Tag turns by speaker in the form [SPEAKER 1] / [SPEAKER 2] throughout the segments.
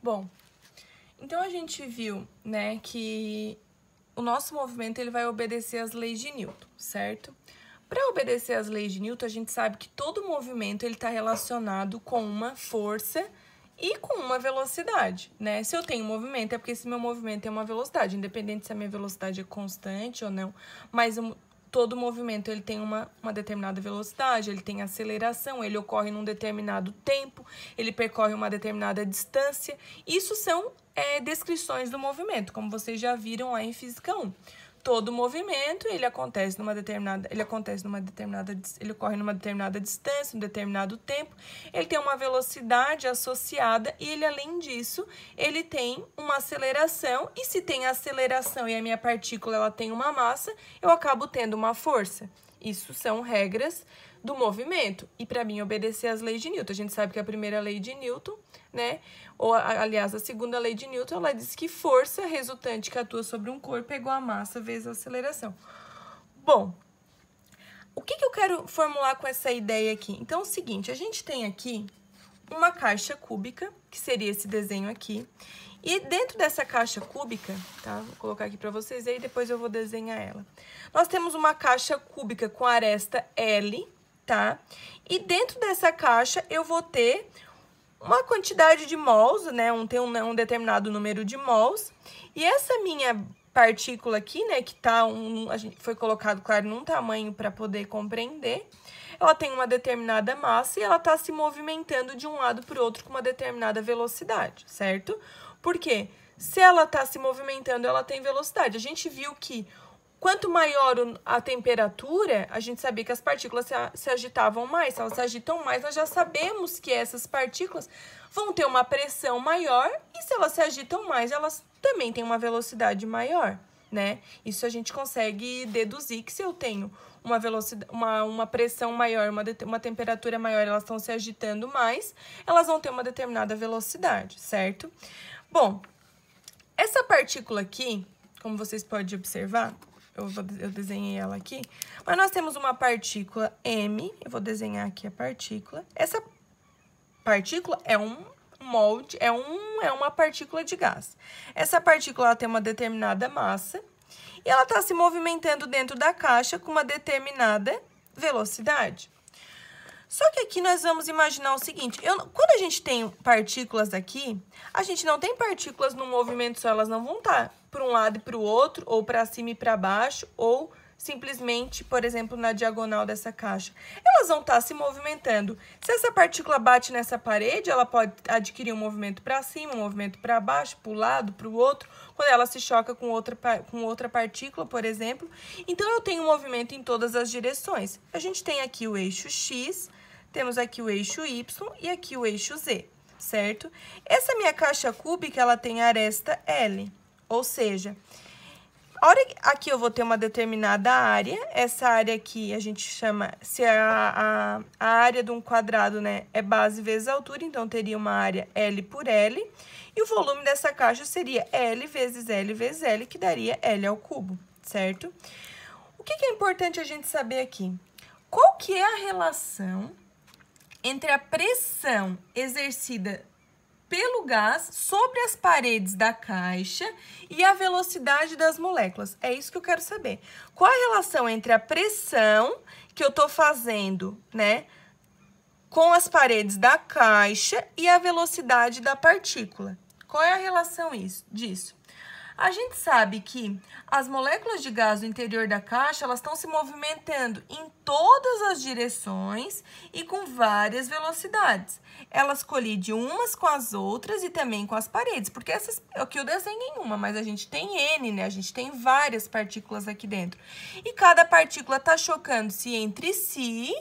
[SPEAKER 1] Bom, então a gente viu, né, que o nosso movimento ele vai obedecer às leis de Newton, certo? Para obedecer às leis de Newton, a gente sabe que todo movimento ele está relacionado com uma força e com uma velocidade, né? Se eu tenho movimento, é porque esse meu movimento tem uma velocidade, independente se a minha velocidade é constante ou não, mas todo movimento ele tem uma determinada velocidade, ele tem aceleração, ele ocorre num determinado tempo, ele percorre uma determinada distância. Isso são descrições do movimento, como vocês já viram lá em Física 1. Todo movimento, ele ocorre numa determinada distância, um determinado tempo, ele tem uma velocidade associada e ele, além disso, ele tem uma aceleração, e se tem aceleração e a minha partícula ela tem uma massa, eu acabo tendo uma força. Isso são regras do movimento. E para mim obedecer às leis de Newton, a gente sabe que a primeira lei de Newton, né, ou aliás, a segunda lei de Newton, ela diz que força resultante que atua sobre um corpo é igual a massa vezes a aceleração. Bom, o que eu quero formular com essa ideia aqui? Então, é o seguinte, a gente tem aqui uma caixa cúbica, que seria esse desenho aqui, e dentro dessa caixa cúbica, tá? Vou colocar aqui para vocês aí, depois eu vou desenhar ela. Nós temos uma caixa cúbica com aresta L, tá? E dentro dessa caixa eu vou ter uma quantidade de mols, né? Tem um determinado número de mols. E essa minha partícula aqui, né? Que tá foi colocado, claro, num tamanho para poder compreender. Ela tem uma determinada massa e ela tá se movimentando de um lado para o outro com uma determinada velocidade, certo? Por quê? Se ela tá se movimentando, ela tem velocidade. A gente viu que quanto maior a temperatura, a gente sabia que as partículas se agitavam mais. Se elas se agitam mais, nós já sabemos que essas partículas vão ter uma pressão maior e se elas se agitam mais, elas também têm uma velocidade maior, né? Isso a gente consegue deduzir que se eu tenho uma velocidade, uma pressão maior, uma temperatura maior, elas estão se agitando mais, elas vão ter uma determinada velocidade, certo? Bom, essa partícula aqui, como vocês podem observar, eu desenhei ela aqui, mas nós temos uma partícula M, eu vou desenhar aqui a partícula. Essa partícula é um molde, é uma partícula de gás. Essa partícula ela tem uma determinada massa e ela está se movimentando dentro da caixa com uma determinada velocidade. Só que aqui nós vamos imaginar o seguinte, quando a gente tem partículas aqui, a gente não tem partículas num movimento só, elas não vão estar para um lado e para o outro, ou para cima e para baixo, ou simplesmente, por exemplo, na diagonal dessa caixa. Elas vão estar se movimentando. Se essa partícula bate nessa parede, ela pode adquirir um movimento para cima, um movimento para baixo, para o lado, para o outro, quando ela se choca com outra partícula, por exemplo. Então, eu tenho um movimento em todas as direções. A gente tem aqui o eixo X, temos aqui o eixo Y e aqui o eixo Z, certo? Essa minha caixa cúbica, ela tem aresta L, ou seja, aqui eu vou ter uma determinada área, essa área aqui a gente chama, se a área de um quadrado, né, é base vezes altura, então teria uma área L por L, e o volume dessa caixa seria L vezes L vezes L, que daria L ao cubo, certo? O que é importante a gente saber aqui? Qual que é a relação entre a pressão exercida pelo gás sobre as paredes da caixa e a velocidade das moléculas? É isso que eu quero saber. Qual a relação entre a pressão que eu estou fazendo, né, com as paredes da caixa e a velocidade da partícula? Qual é a relação disso? A gente sabe que as moléculas de gás no interior da caixa, elas estão se movimentando em todas as direções e com várias velocidades. Elas colidem umas com as outras e também com as paredes, porque aqui eu desenhei uma, mas a gente tem N, né? A gente tem várias partículas aqui dentro. E cada partícula está chocando-se entre si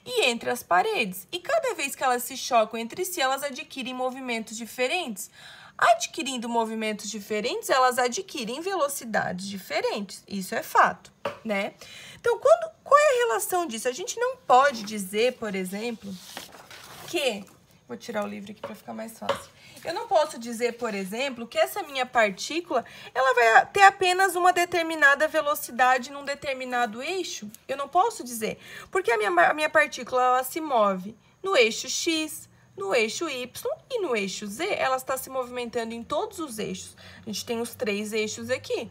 [SPEAKER 1] e entre as paredes. E cada vez que elas se chocam entre si, elas adquirem movimentos diferentes. Adquirindo movimentos diferentes, elas adquirem velocidades diferentes. Isso é fato, né? Então, qual é a relação disso? A gente não pode dizer, por exemplo, que... Vou tirar o livro aqui para ficar mais fácil. Eu não posso dizer, por exemplo, que essa minha partícula, ela vai ter apenas uma determinada velocidade num determinado eixo. Eu não posso dizer, porque a minha partícula, ela se move no eixo X, no eixo Y e no eixo Z. Ela está se movimentando em todos os eixos. A gente tem os 3 eixos aqui.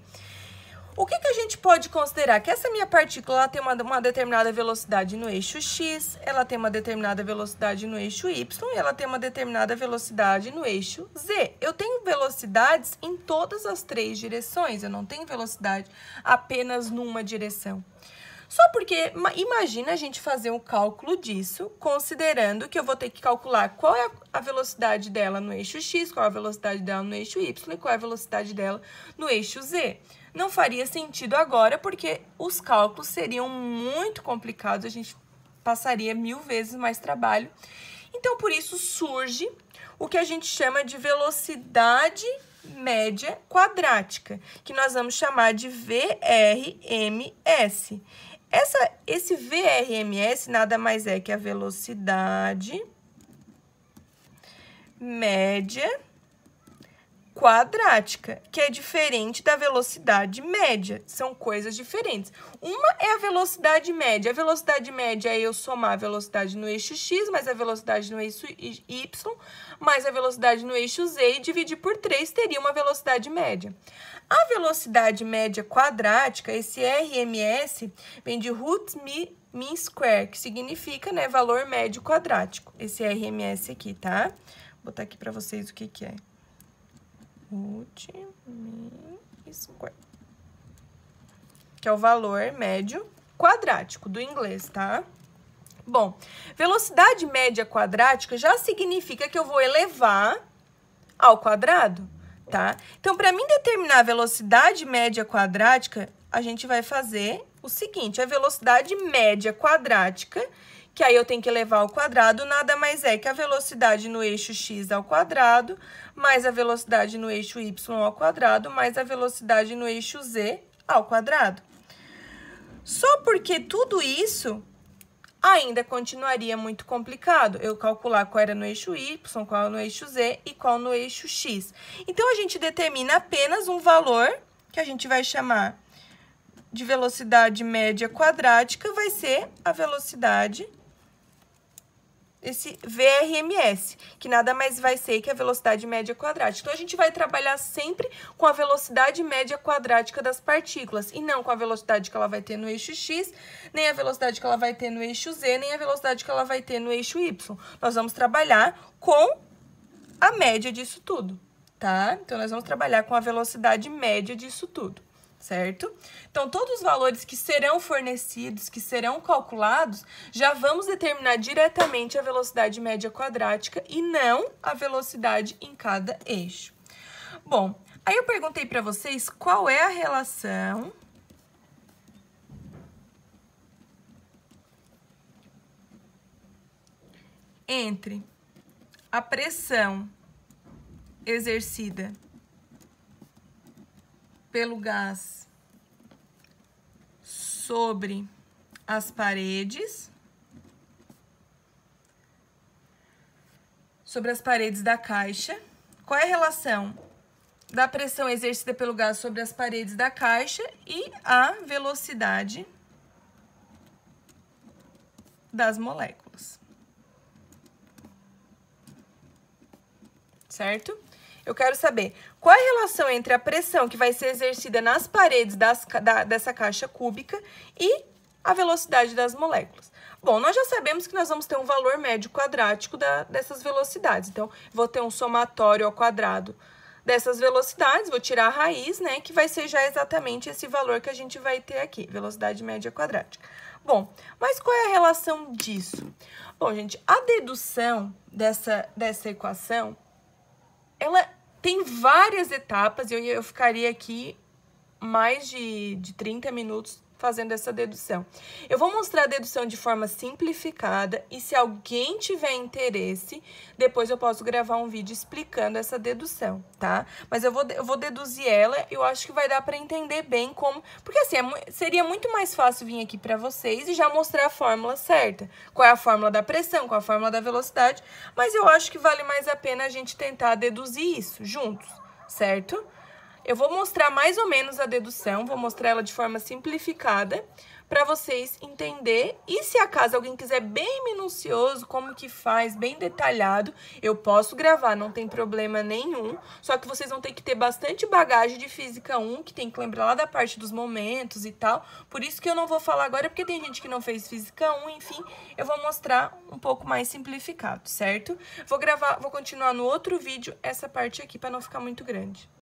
[SPEAKER 1] O que a gente pode considerar? Que essa minha partícula ela tem uma determinada velocidade no eixo X, ela tem uma determinada velocidade no eixo Y e ela tem uma determinada velocidade no eixo Z. Eu tenho velocidades em todas as 3 direções, eu não tenho velocidade apenas numa direção. Só porque, imagina a gente fazer um cálculo disso, considerando que eu vou ter que calcular qual é a velocidade dela no eixo X, qual é a velocidade dela no eixo Y e qual é a velocidade dela no eixo Z. Não faria sentido agora, porque os cálculos seriam muito complicados, a gente passaria 1000 vezes mais trabalho. Então, por isso surge o que a gente chama de velocidade média quadrática, que nós vamos chamar de VRMS. Esse VRMS nada mais é que a velocidade média quadrática, que é diferente da velocidade média. São coisas diferentes. Uma é a velocidade média. A velocidade média é eu somar a velocidade no eixo X, mais a velocidade no eixo Y, mais a velocidade no eixo Z e dividir por 3 teria uma velocidade média. A velocidade média quadrática, esse RMS, vem de root mean square, que significa, né, valor médio quadrático. Esse RMS aqui, tá? Vou botar aqui para vocês o que é. Root mean square, que é o valor médio quadrático do inglês, tá? Bom, velocidade média quadrática já significa que eu vou elevar ao quadrado, tá? Então, para mim determinar a velocidade média quadrática, a gente vai fazer o seguinte, a velocidade média quadrática, que aí eu tenho que elevar ao quadrado, nada mais é que a velocidade no eixo X ao quadrado, mais a velocidade no eixo Y ao quadrado, mais a velocidade no eixo Z ao quadrado. Só porque tudo isso ainda continuaria muito complicado, eu calcular qual era no eixo Y, qual no eixo Z e qual no eixo X. Então, a gente determina apenas um valor que a gente vai chamar de velocidade média quadrática, vai ser a velocidade, esse VRMS, que nada mais vai ser que a velocidade média quadrática. Então, a gente vai trabalhar sempre com a velocidade média quadrática das partículas, e não com a velocidade que ela vai ter no eixo X, nem a velocidade que ela vai ter no eixo Z, nem a velocidade que ela vai ter no eixo Y. Nós vamos trabalhar com a média disso tudo, tá? Então, nós vamos trabalhar com a velocidade média disso tudo, certo? Então, todos os valores que serão fornecidos, que serão calculados, já vamos determinar diretamente a velocidade média quadrática e não a velocidade em cada eixo. Bom, aí eu perguntei para vocês qual é a relação entre a pressão exercida pelo gás sobre as paredes, da caixa. Qual é a relação da pressão exercida pelo gás sobre as paredes da caixa e a velocidade das moléculas? Certo? Eu quero saber qual é a relação entre a pressão que vai ser exercida nas paredes dessa caixa cúbica e a velocidade das moléculas. Bom, nós já sabemos que nós vamos ter um valor médio quadrático dessas velocidades. Então, vou ter um somatório ao quadrado dessas velocidades, vou tirar a raiz, né, que vai ser já exatamente esse valor que a gente vai ter aqui, velocidade média quadrática. Bom, mas qual é a relação disso? Bom, gente, a dedução dessa equação, ela tem várias etapas, e eu ficaria aqui mais de 30 minutos fazendo essa dedução. Eu vou mostrar a dedução de forma simplificada, e se alguém tiver interesse, depois eu posso gravar um vídeo explicando essa dedução, tá? Mas eu vou deduzir ela, eu acho que vai dar para entender bem como... Porque assim, seria muito mais fácil vir aqui para vocês e já mostrar a fórmula certa. Qual é a fórmula da pressão, qual é a fórmula da velocidade, mas eu acho que vale mais a pena a gente tentar deduzir isso juntos, certo? Eu vou mostrar mais ou menos a dedução, vou mostrar ela de forma simplificada, para vocês entender. E se acaso alguém quiser bem minucioso, como que faz, bem detalhado, eu posso gravar, não tem problema nenhum. Só que vocês vão ter que ter bastante bagagem de Física 1, que tem que lembrar lá da parte dos momentos e tal. Por isso que eu não vou falar agora, porque tem gente que não fez Física 1, enfim, eu vou mostrar um pouco mais simplificado, certo? Vou continuar no outro vídeo essa parte aqui, para não ficar muito grande.